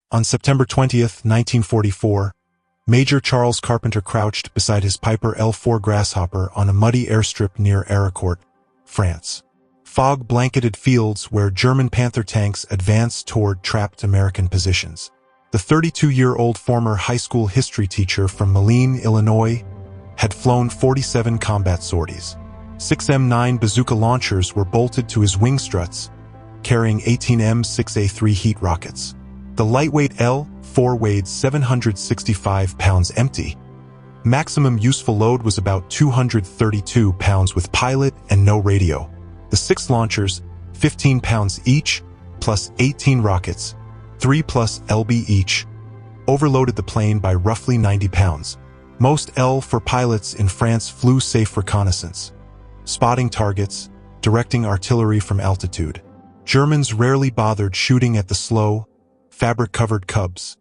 On September 20th, 1944, Major Charles Carpenter crouched beside his Piper L4 Grasshopper on a muddy airstrip near Aricourt, France. Fog-blanketed fields where German Panther tanks advanced toward trapped American positions. The 32-year-old former high school history teacher from Moline, Illinois, had flown 47 combat sorties. 6 M9 bazooka launchers were bolted to his wing struts, carrying 18 M6A3 heat rockets. The lightweight L4 weighed 765 pounds empty. Maximum useful load was about 232 pounds with pilot and no radio. The 6 launchers, 15 pounds each, plus 18 rockets, 3 plus LB each, overloaded the plane by roughly 90 pounds. Most L4 pilots in France flew safe reconnaissance, spotting targets, directing artillery from altitude. Germans rarely bothered shooting at the slow, fabric-covered cubs.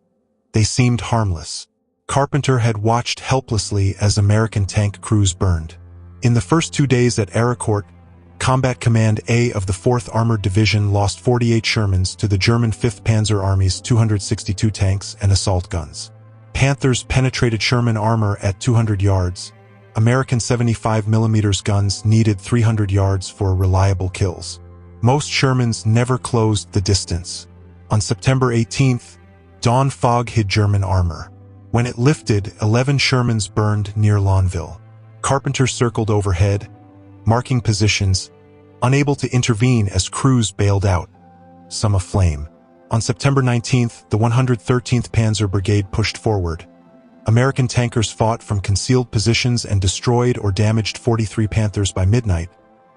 They seemed harmless. Carpenter had watched helplessly as American tank crews burned. In the first 2 days at Aricourt, Combat Command A of the 4th Armored Division lost 48 Shermans to the German 5th Panzer Army's 262 tanks and assault guns. Panthers penetrated Sherman armor at 200 yards. American 75mm guns needed 300 yards for reliable kills. Most Shermans never closed the distance. On September 18th, dawn fog hid German armor. When it lifted, 11 Shermans burned near Lonville. Carpenter circled overhead, marking positions, unable to intervene as crews bailed out, some aflame. On September 19th, the 113th Panzer Brigade pushed forward. American tankers fought from concealed positions and destroyed or damaged 43 Panthers by midnight,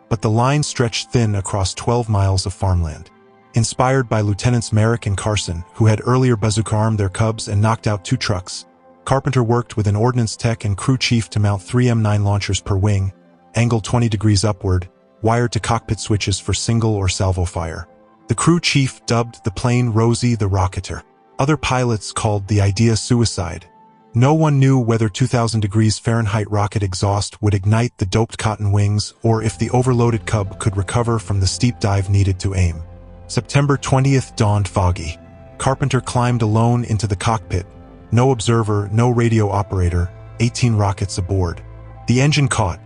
but the line stretched thin across 12 miles of farmland. Inspired by Lieutenants Merrick and Carson, who had earlier bazooka-armed their cubs and knocked out 2 trucks, Carpenter worked with an ordnance tech and crew chief to mount 3 M9 launchers per wing, angled 20 degrees upward, wired to cockpit switches for single or salvo fire. The crew chief dubbed the plane Rosie the Rocketer. Other pilots called the idea suicide. No one knew whether 2,000 degrees Fahrenheit rocket exhaust would ignite the doped cotton wings or if the overloaded cub could recover from the steep dive needed to aim. September 20th dawned foggy. Carpenter climbed alone into the cockpit. No observer, no radio operator, 18 rockets aboard. The engine caught.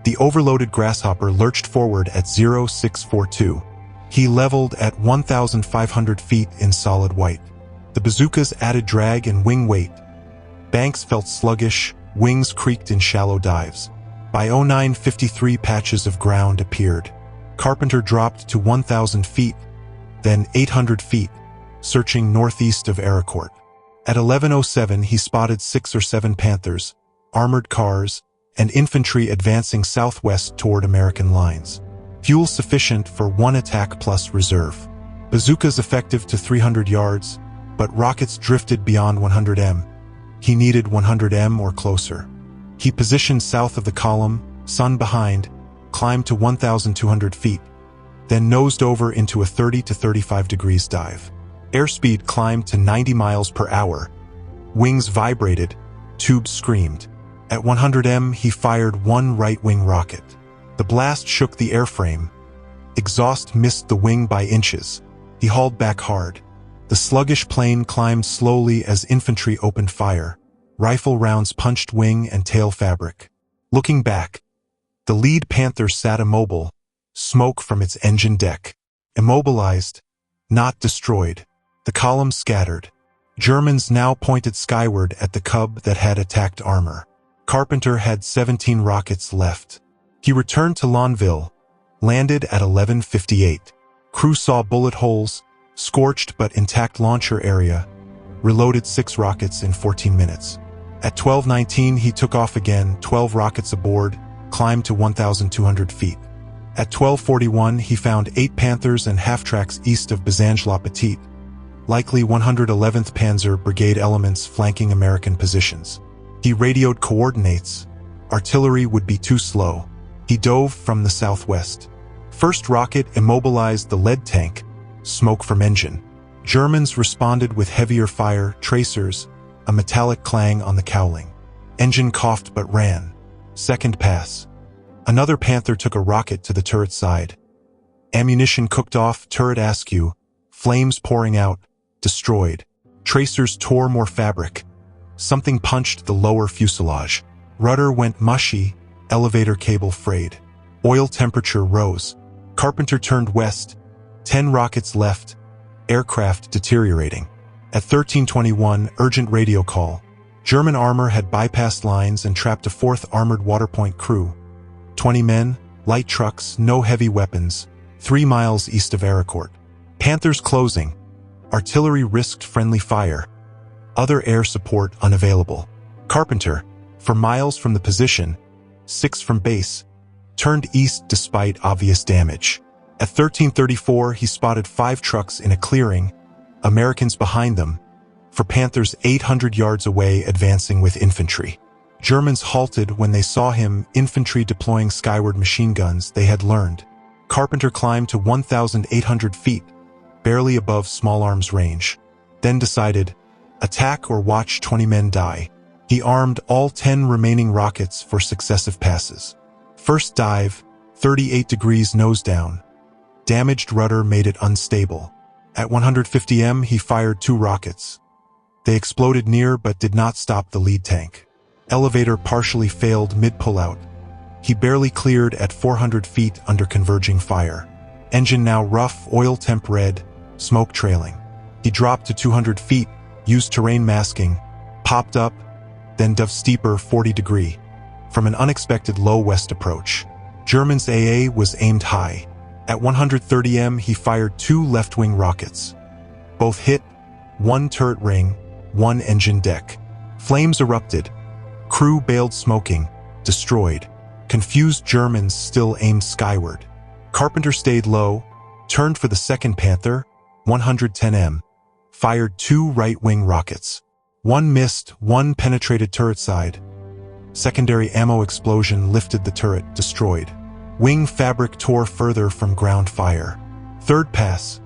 The overloaded Grasshopper lurched forward at 0642. He leveled at 1,500 feet in solid white. The bazookas added drag and wing weight. Banks felt sluggish, wings creaked in shallow dives. By 09:53 patches of ground appeared. Carpenter dropped to 1,000 feet, then 800 feet, searching northeast of Aricourt. At 11:07 he spotted 6 or 7 Panthers, armored cars, and infantry advancing southwest toward American lines. Fuel sufficient for 1 attack plus reserve. Bazookas effective to 300 yards, but rockets drifted beyond 100 m. He needed 100 m or closer. He positioned south of the column, sun behind, climbed to 1,200 feet, then nosed over into a 30 to 35 degrees dive. Airspeed climbed to 90 miles per hour. Wings vibrated, tubes screamed. At 100 m, he fired 1 right-wing rocket. The blast shook the airframe. Exhaust missed the wing by inches. He hauled back hard. The sluggish plane climbed slowly as infantry opened fire. Rifle rounds punched wing and tail fabric. Looking back, the lead Panther sat immobile, smoke from its engine deck. Immobilized, not destroyed. The column scattered. Germans now pointed skyward at the cub that had attacked armor. Carpenter had 17 rockets left. He returned to Lonville, landed at 11:58. Crew saw bullet holes, scorched but intact launcher area, reloaded 6 rockets in 14 minutes. At 12:19 he took off again, 12 rockets aboard, climbed to 1,200 feet. At 12:41 he found 8 Panthers and half-tracks east of Bazenges-la-Petite, likely 111th Panzer Brigade elements flanking American positions. He radioed coordinates. Artillery would be too slow. He dove from the southwest. First rocket immobilized the lead tank, smoke from engine. Germans responded with heavier fire, tracers, a metallic clang on the cowling. Engine coughed but ran. Second pass. Another Panther took a rocket to the turret side. Ammunition cooked off, turret askew, flames pouring out, destroyed. Tracers tore more fabric. Something punched the lower fuselage. Rudder went mushy, elevator cable frayed. Oil temperature rose. Carpenter turned west. 10 rockets left. Aircraft deteriorating. At 13:21, urgent radio call. German armor had bypassed lines and trapped a 4th Armored Waterpoint crew. 20 men, light trucks, no heavy weapons, 3 miles east of Aircourt. Panthers closing. Artillery risked friendly fire. Other air support unavailable. Carpenter, for miles from the position, 6 from base, turned east despite obvious damage. At 13:34, he spotted 5 trucks in a clearing, Americans behind them, for Panthers 800 yards away advancing with infantry. Germans halted when they saw him, infantry deploying skyward machine guns they had learned. Carpenter climbed to 1,800 feet, barely above small arms range, then decided, attack or watch 20 men die. He armed all 10 remaining rockets for successive passes. First dive, 38 degrees nose down. Damaged rudder made it unstable. At 150 m, he fired 2 rockets. They exploded near but did not stop the lead tank. Elevator partially failed mid-pullout. He barely cleared at 400 feet under converging fire. Engine now rough, oil temp red, smoke trailing. He dropped to 200 feet, used terrain masking, popped up, then dove steeper 40 degree. From an unexpected low west approach. German's AA was aimed high. At 130 m, he fired 2 left-wing rockets. Both hit, 1 turret ring, 1 engine deck. Flames erupted. Crew bailed smoking, destroyed. Confused Germans still aimed skyward. Carpenter stayed low, turned for the second Panther, 110 m, fired 2 right-wing rockets. 1 missed, 1 penetrated turret side. Secondary ammo explosion lifted the turret, destroyed. Wing fabric tore further from ground fire. Third pass.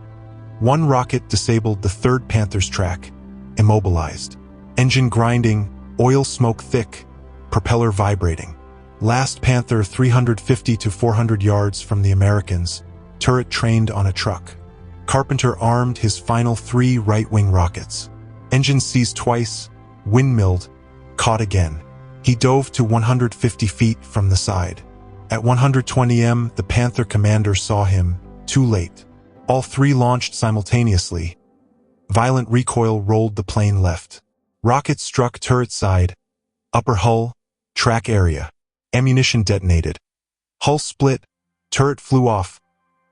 1 rocket disabled the 3rd Panther's track, immobilized. Engine grinding, oil smoke thick, propeller vibrating. Last Panther 350 to 400 yards from the Americans, turret trained on a truck. Carpenter armed his final 3 right-wing rockets. Engine seized twice, windmilled, caught again. He dove to 150 feet from the side. At 120 m, the Panther commander saw him, too late. All 3 launched simultaneously. Violent recoil rolled the plane left. Rockets struck turret side, upper hull, track area. Ammunition detonated. Hull split, turret flew off.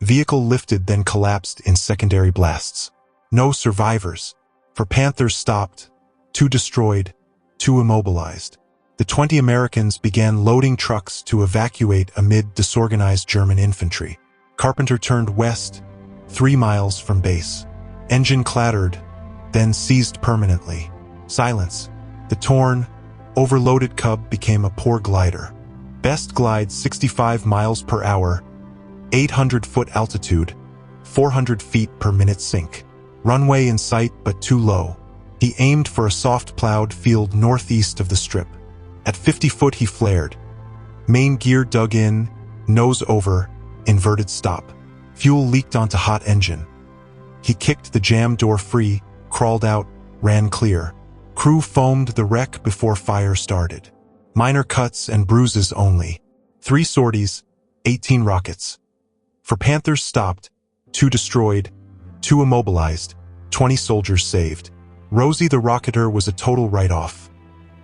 Vehicle lifted then collapsed in secondary blasts. No survivors. For Panthers stopped, 2 destroyed, 2 immobilized. The 20 Americans began loading trucks to evacuate amid disorganized German infantry. Carpenter turned west, 3 miles from base. Engine clattered, then ceased permanently. Silence. The torn, overloaded Cub became a poor glider. Best glide 65 miles per hour, 800-foot altitude, 400 feet per minute sink. Runway in sight but too low. He aimed for a soft plowed field northeast of the strip. At 50 foot he flared. Main gear dug in, nose over, inverted stop. Fuel leaked onto hot engine. He kicked the jam door free, crawled out, ran clear. Crew foamed the wreck before fire started. Minor cuts and bruises only. 3 sorties, 18 rockets. For Panthers stopped, 2 destroyed, 2 immobilized, 20 soldiers saved. Rosie the Rocketer was a total write-off.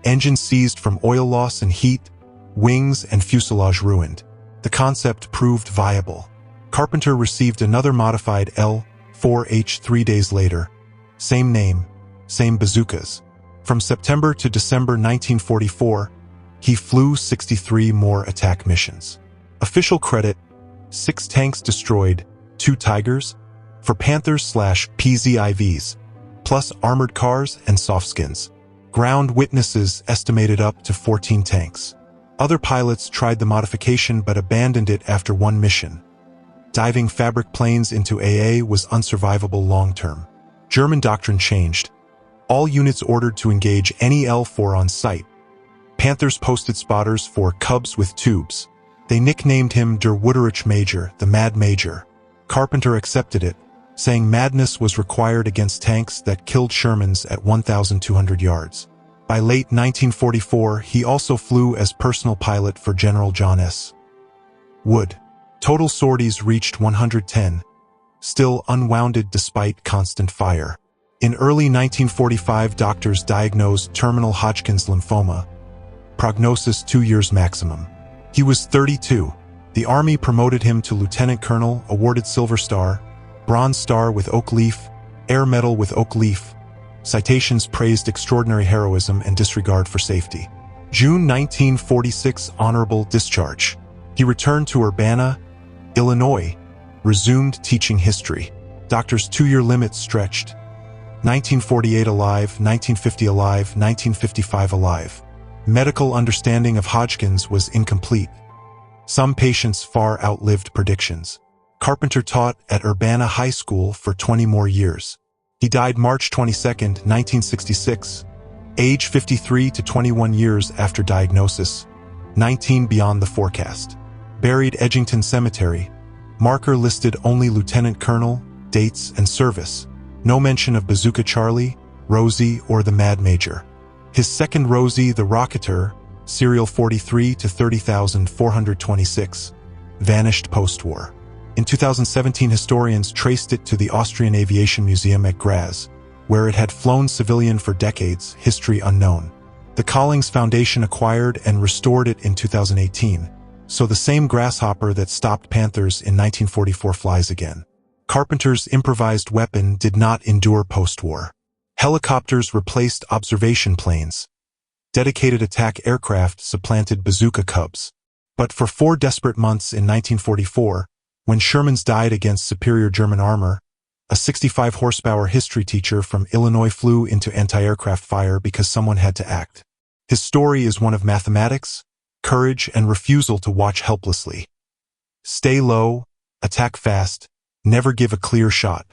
Engine seized from oil loss and heat, wings and fuselage ruined. The concept proved viable. Carpenter received another modified L-4H 3 days later. Same name, same bazookas. From September to December 1944, he flew 63 more attack missions. Official credit, 6 tanks destroyed, 2 Tigers, for Panthers/PZIVs, plus armored cars and softskins. Ground witnesses estimated up to 14 tanks. Other pilots tried the modification but abandoned it after 1 mission. Diving fabric planes into AA was unsurvivable long-term. German doctrine changed. All units ordered to engage any L4 on sight. Panthers posted spotters for Cubs with tubes. They nicknamed him Der Wuderich Major, the Mad Major. Carpenter accepted it, saying madness was required against tanks that killed Shermans at 1,200 yards. By late 1944, he also flew as personal pilot for General John S. Wood. Total sorties reached 110, still unwounded despite constant fire. In early 1945, doctors diagnosed terminal Hodgkin's lymphoma. Prognosis 2 years maximum. He was 32. The Army promoted him to lieutenant colonel, awarded Silver Star, Bronze Star with Oak Leaf, Air Medal with Oak Leaf. Citations praised extraordinary heroism and disregard for safety. June 1946, honorable discharge. He returned to Urbana, Illinois, resumed teaching history. Doctor's 2-year limit stretched. 1948 alive, 1950 alive, 1955 alive. Medical understanding of Hodgkin's was incomplete. Some patients far outlived predictions. Carpenter taught at Urbana High School for 20 more years. He died March 22, 1966, age 53 to 21 years after diagnosis, 19 beyond the forecast. Buried Edgington Cemetery. Marker listed only Lieutenant Colonel, dates, and service. No mention of Bazooka Charlie, Rosie, or the Mad Major. His second Rosie, the Rocketer, serial 43 to 30,426, vanished post-war. In 2017, historians traced it to the Austrian Aviation Museum at Graz, where it had flown civilian for decades, history unknown. The Collings Foundation acquired and restored it in 2018, so the same grasshopper that stopped Panthers in 1944 flies again. Carpenter's improvised weapon did not endure post-war. Helicopters replaced observation planes. Dedicated attack aircraft supplanted bazooka cubs. But for 4 desperate months in 1944, when Shermans died against superior German armor, a 65-horsepower history teacher from Illinois flew into anti-aircraft fire because someone had to act. His story is one of mathematics, courage, and refusal to watch helplessly. Stay low, attack fast, never give a clear shot.